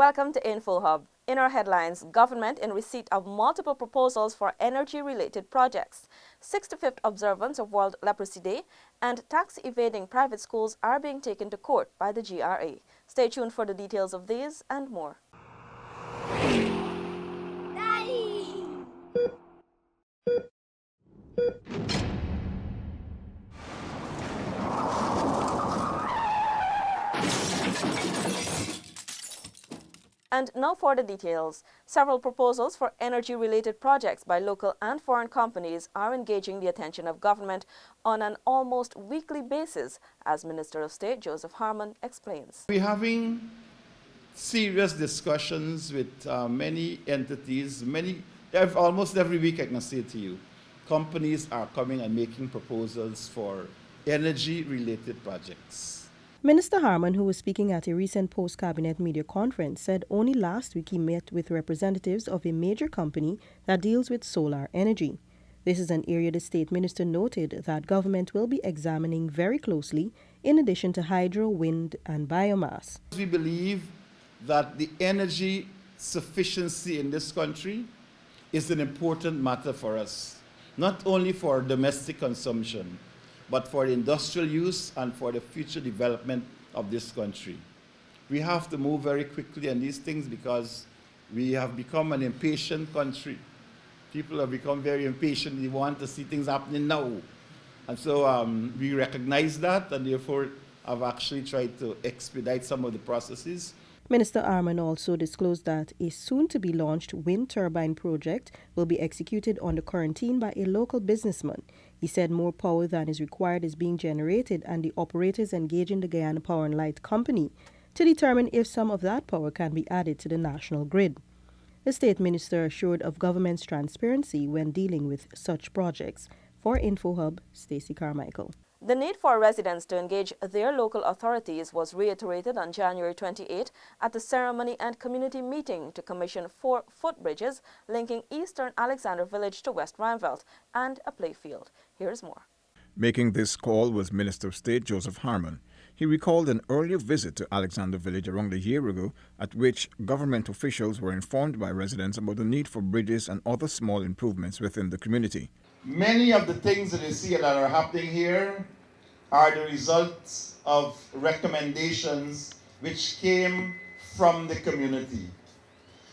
Welcome to InfoHub. In our headlines, government in receipt of multiple proposals for energy-related projects, 65th observance of World Leprosy Day, and tax-evading private schools are being taken to court by the GRA. Stay tuned for the details of these and more. Daddy! And now for the details. Several proposals for energy-related projects by local and foreign companies are engaging the attention of government on an almost weekly basis, as Minister of State Joseph Harmon explains. We're having serious discussions with many entities, almost every week I can say to you, companies are coming and making proposals for energy-related projects. Minister Harmon, who was speaking at a recent post-cabinet media conference, said only last week he met with representatives of a major company that deals with solar energy. This is an area the state minister noted that government will be examining very closely, in addition to hydro, wind, and biomass. We believe that the energy sufficiency in this country is an important matter for us, not only for domestic consumption, but for the industrial use and for the future development of this country. We have to move very quickly on these things because we have become an impatient country. People have become very impatient. They want to see things happening now. And so we recognize that, and therefore have actually tried to expedite some of the processes. Minister Harmon also disclosed that a soon-to-be-launched wind turbine project will be executed under quarantine by a local businessman. He said more power than is required is being generated, and the operators engaging the Guyana Power and Light Company to determine if some of that power can be added to the national grid. The state minister assured of government's transparency when dealing with such projects. For InfoHub, Stacey Carmichael. The need for residents to engage their local authorities was reiterated on January 28 at the ceremony and community meeting to commission 4 footbridges linking eastern Alexander Village to West Rheinveld and a playfield. Here's more. Making this call was Minister of State Joseph Harmon. He recalled an earlier visit to Alexander Village around a year ago at which government officials were informed by residents about the need for bridges and other small improvements within the community. Many of the things that you see that are happening here are the results of recommendations which came from the community.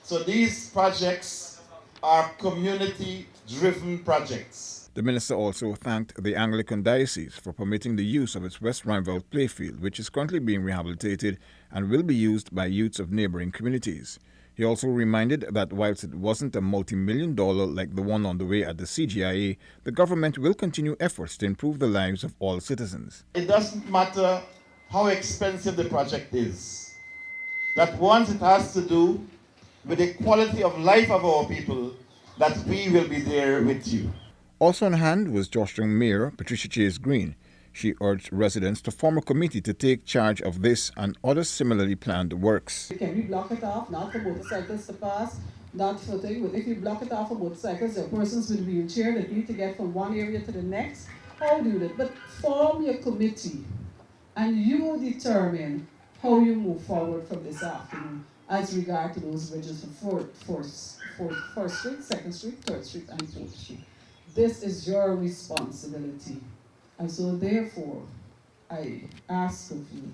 So these projects are community-driven projects. The minister also thanked the Anglican Diocese for permitting the use of its West Rheinveld playfield, which is currently being rehabilitated and will be used by youths of neighboring communities. He also reminded that whilst it wasn't a multi-million-dollar like the one on the way at the CTIA, the government will continue efforts to improve the lives of all citizens. It doesn't matter how expensive the project is, that once it has to do with the quality of life of our people, that we will be there with you. Also on hand was Georgetown Mayor Patricia Chase Green. She urged residents to form a committee to take charge of this and other similarly planned works. Can we block it off, not for motorcycles to pass, not for things, but if you block it off for motorcycles, there are persons with a wheelchair that need to get from one area to the next. How do you do that? But form your committee and you determine how you move forward from this afternoon as regard to those bridges for 1st Street, 2nd Street, 3rd Street, and 4th Street. This is your responsibility. And so therefore, I ask of you,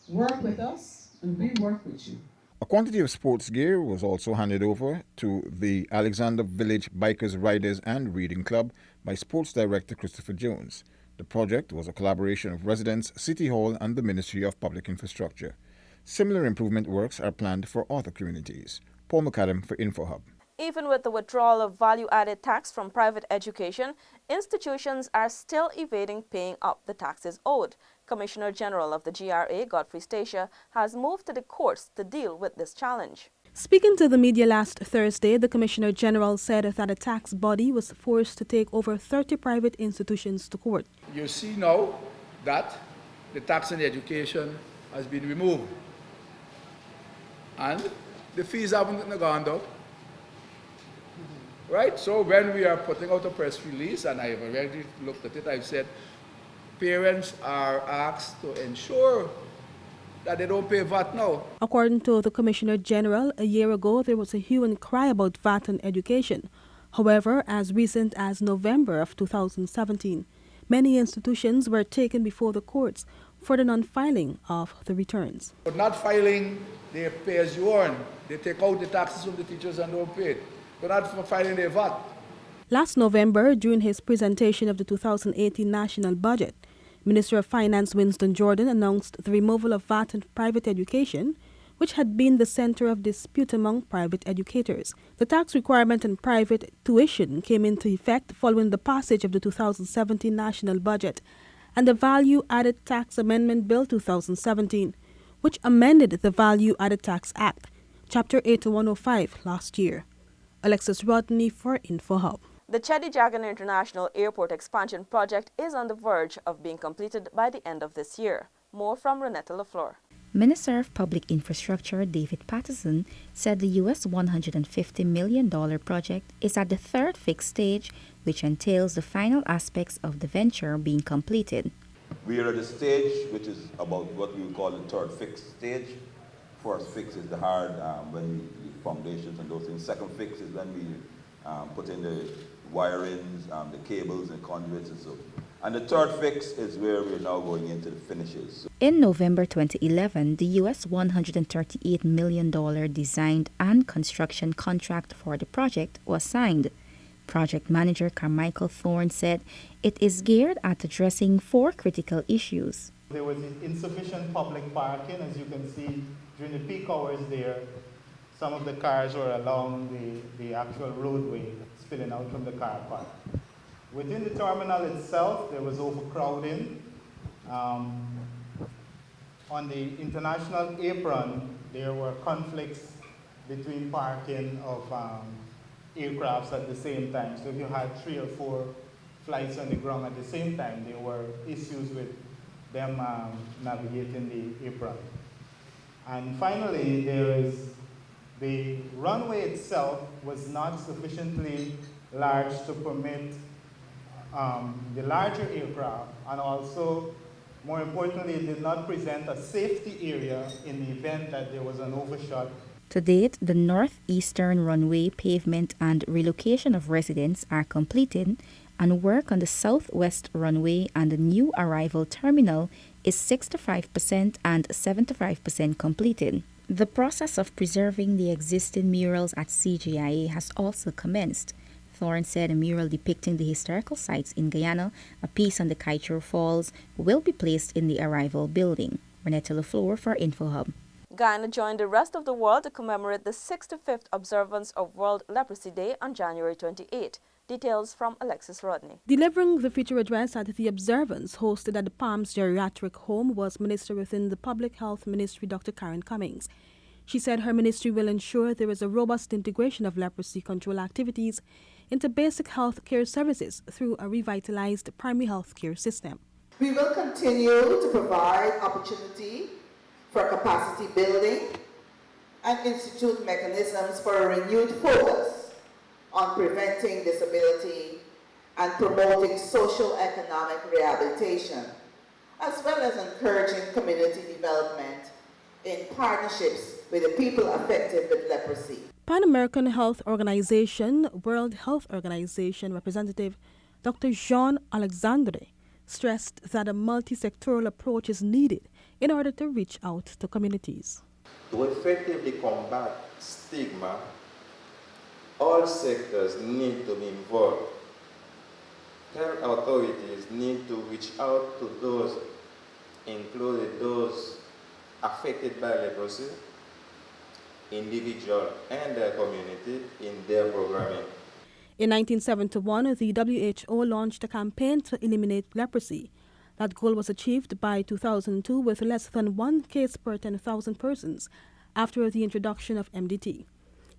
work with us and we work with you. A quantity of sports gear was also handed over to the Alexander Village Bikers, Riders and Reading Club by Sports Director Christopher Jones. The project was a collaboration of residents, City Hall and the Ministry of Public Infrastructure. Similar improvement works are planned for other communities. Paul McAdam for InfoHub. Even with the withdrawal of value-added tax from private education, institutions are still evading paying up the taxes owed. Commissioner General of the GRA, Godfrey Stacia, has moved to the courts to deal with this challenge. Speaking to the media last Thursday, the Commissioner General said that a tax body was forced to take over 30 private institutions to court. You see now that the tax on education has been removed and the fees haven't gone up. Right? So when we are putting out a press release, and I have already looked at it, I've said parents are asked to ensure that they don't pay VAT now. According to the Commissioner General, a year ago there was a hue and cry about VAT on education. However, as recent as November of 2017, many institutions were taken before the courts for the non-filing of the returns. For not filing, they pay as you earn. They take out the taxes from the teachers and don't pay it. But not for filing their VAT. Last November, during his presentation of the 2018 national budget, Minister of Finance Winston Jordan announced the removal of VAT on private education, which had been the center of dispute among private educators. The tax requirement on private tuition came into effect following the passage of the 2017 national budget and the Value Added Tax Amendment Bill 2017, which amended the Value Added Tax Act, Chapter 8105, last year. Alexis Rodney for InfoHub. The Guyana International Airport Expansion project is on the verge of being completed by the end of this year. More from Renetta LaFleur. Minister of Public Infrastructure David Patterson said the U.S. $150 million project is at the third fixed stage, which entails the final aspects of the venture being completed. We are at the stage which is about what we would call the third fixed stage. First fix is the hard, when we foundations and those things. Second fix is when we put in the wirings, the cables and conduits and so. And the third fix is where we're now going into the finishes. In November 2011, the U.S. $138 million design and construction contract for the project was signed. Project manager Carmichael Thorne said it is geared at addressing 4 critical issues. There was insufficient public parking, as you can see during the peak hours there. Some of the cars were along the actual roadway spilling out from the car park. Within the terminal itself, there was overcrowding. On the international apron, there were conflicts between parking of aircrafts at the same time. So if you had 3 or 4 flights on the ground at the same time, there were issues with them navigating the apron. And finally, there is the runway itself was not sufficiently large to permit the larger aircraft, and also, more importantly, it did not present a safety area in the event that there was an overshot. To date, the northeastern runway pavement and relocation of residents are completed, and work on the southwest runway and the new arrival terminal is 65% and 75% completed. The process of preserving the existing murals at CTIA has also commenced. Thorne said a mural depicting the historical sites in Guyana, a piece on the Kaitro Falls, will be placed in the arrival building. Renetta LaFleur for InfoHub. Guyana joined the rest of the world to commemorate the 65th observance of World Leprosy Day on January 28. Details from Alexis Rodney. Delivering the feature address at the observance hosted at the Palms Geriatric Home was Minister within the Public Health Ministry, Dr. Karen Cummings. She said her ministry will ensure there is a robust integration of leprosy control activities into basic health care services through a revitalized primary health care system. We will continue to provide opportunity for capacity building and institute mechanisms for a renewed focus on preventing disability and promoting socio-economic rehabilitation, as well as encouraging community development in partnerships with the people affected with leprosy. Pan American Health Organization, World Health Organization representative Dr. Jean Alexandre stressed that a multi-sectoral approach is needed in order to reach out to communities. To effectively combat stigma, all sectors need to be involved. Health authorities need to reach out to those, including those affected by leprosy, individual and their community in their programming. In 1971, the WHO launched a campaign to eliminate leprosy. That goal was achieved by 2002 with less than 1 case per 10,000 persons after the introduction of MDT.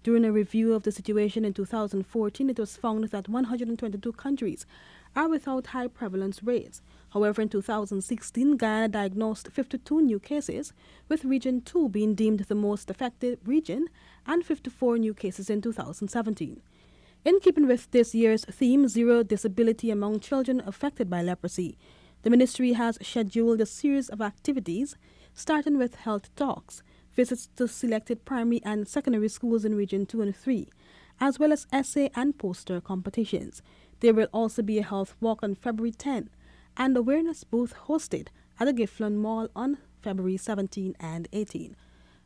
During a review of the situation in 2014, it was found that 122 countries are without high prevalence rates. However, in 2016, Guyana diagnosed 52 new cases, with Region 2 being deemed the most affected region, and 54 new cases in 2017. In keeping with this year's theme, Zero Disability Among Children Affected by Leprosy, the ministry has scheduled a series of activities starting with health talks, visits to selected primary and secondary schools in Region 2 and 3, as well as essay and poster competitions. There will also be a health walk on February 10 and awareness booth hosted at the Gifflin Mall on February 17 and 18.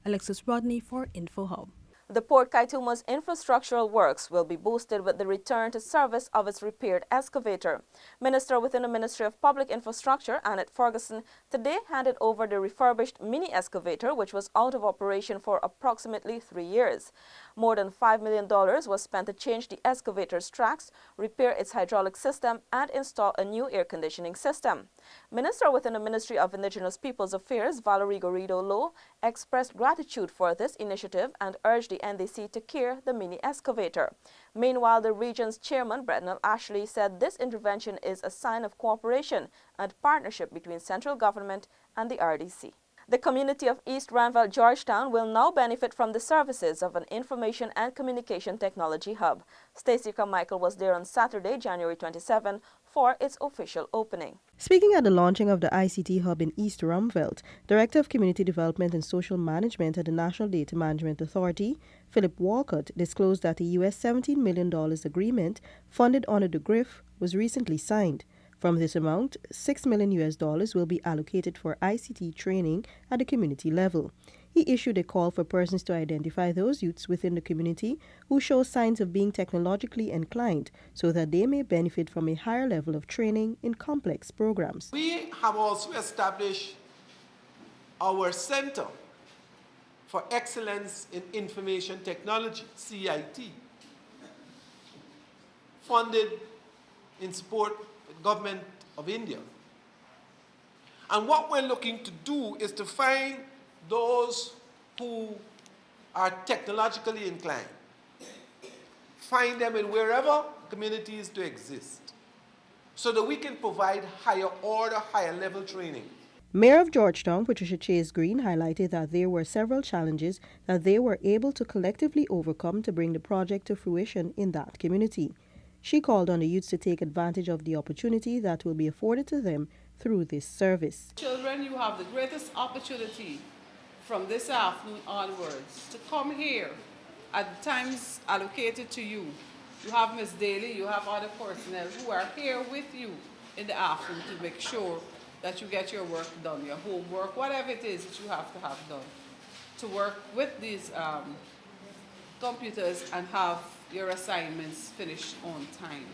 Alexis Rodney for InfoHub. The Port Kaituma's infrastructural works will be boosted with the return to service of its repaired excavator. Minister within the Ministry of Public Infrastructure, Annette Ferguson, today handed over the refurbished mini excavator, which was out of operation for approximately 3 years. More than $5 million was spent to change the excavator's tracks, repair its hydraulic system, and install a new air conditioning system. Minister within the Ministry of Indigenous Peoples Affairs, Valerie Garrido-Lowe, expressed gratitude for this initiative and urged the NDC to care the mini excavator. Meanwhile, the region's chairman, Bretnell Ashley, said this intervention is a sign of cooperation and partnership between central government and the RDC. The community of East Ranville, Georgetown will now benefit from the services of an information and communication technology hub. Stacey Carmichael was there on Saturday, January 27, for its official opening. Speaking at the launching of the ICT Hub in East Rumvelt, Director of Community Development and Social Management at the National Data Management Authority, Philip Walcott, disclosed that a US $17 million agreement funded under the GRIF was recently signed. From this amount, $6 million will be allocated for ICT training at the community level. He issued a call for persons to identify those youths within the community who show signs of being technologically inclined so that they may benefit from a higher level of training in complex programs. We have also established our Center for Excellence in Information Technology, CIT, funded in support of the government of India. And what we're looking to do is to find those who are technologically inclined, find them in wherever communities do exist, so that we can provide higher order, higher level training. Mayor of Georgetown, Patricia Chase Green, highlighted that there were several challenges that they were able to collectively overcome to bring the project to fruition in that community. She called on the youths to take advantage of the opportunity that will be afforded to them through this service. Children, you have the greatest opportunity from this afternoon onwards to come here at the times allocated to you. You have Ms. Daly, you have other personnel who are here with you in the afternoon to make sure that you get your work done, your homework, whatever it is that you have to have done, to work with these computers and have your assignments finished on time.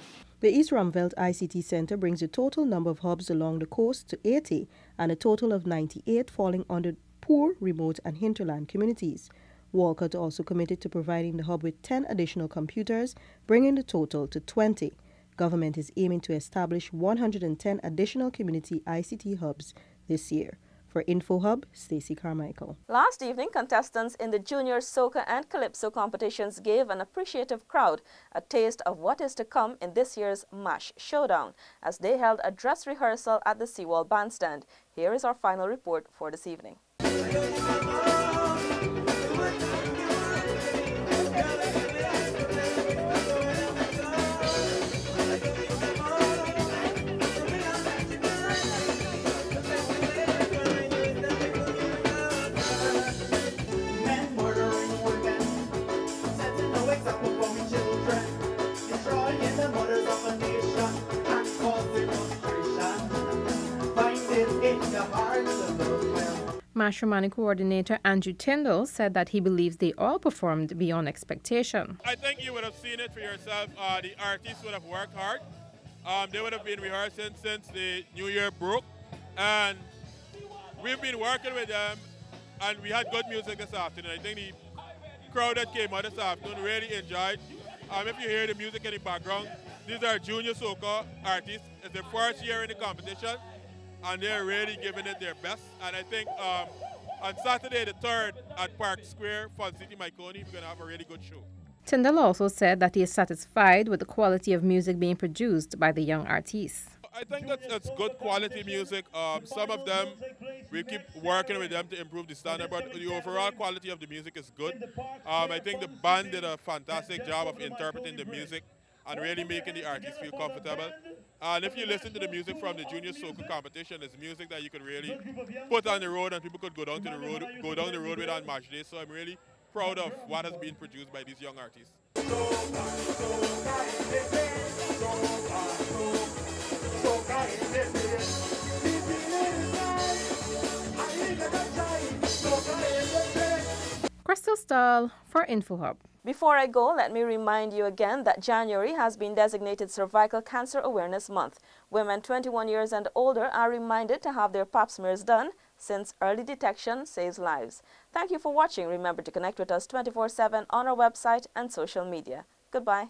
The East Rumvelt ICT Center brings the total number of hubs along the coast to 80 and a total of 98 falling under poor, remote and hinterland communities. Walcott also committed to providing the hub with 10 additional computers, bringing the total to 20. Government is aiming to establish 110 additional community ICT hubs this year. For InfoHub, Stacey Carmichael. Last evening, contestants in the junior soca and calypso competitions gave an appreciative crowd a taste of what is to come in this year's MASH Showdown as they held a dress rehearsal at the Seawall Bandstand. Here is our final report for this evening. Matrimony coordinator Andrew Tyndall said that he believes they all performed beyond expectation. I think you would have seen it for yourself. The artists would have worked hard. They would have been rehearsing since the new year broke. And we've been working with them, and we had good music this afternoon. I think the crowd that came out this afternoon really enjoyed. If you hear the music in the background, these are junior soca artists. It's their first year in the competition, and they're really giving it their best. And I think on Saturday the 3rd at Park Square, Fun City, Myconi, we're going to have a really good show. Tyndall also said that he is satisfied with the quality of music being produced by the young artists. I think that's good quality music. Some of them, we keep working with them to improve the standard, but the overall quality of the music is good. I think the band did a fantastic job of interpreting the music and really making the artists feel comfortable. And if you listen to the music from the junior soca competition, it's music that you could really put on the road and people could go down the road with on match day. So I'm really proud of what has been produced by these young artists. Crystal Stahl for InfoHub. Before I go, let me remind you again that January has been designated Cervical Cancer Awareness Month. Women 21 years and older are reminded to have their pap smears done, since early detection saves lives. Thank you for watching. Remember to connect with us 24/7 on our website and social media. Goodbye.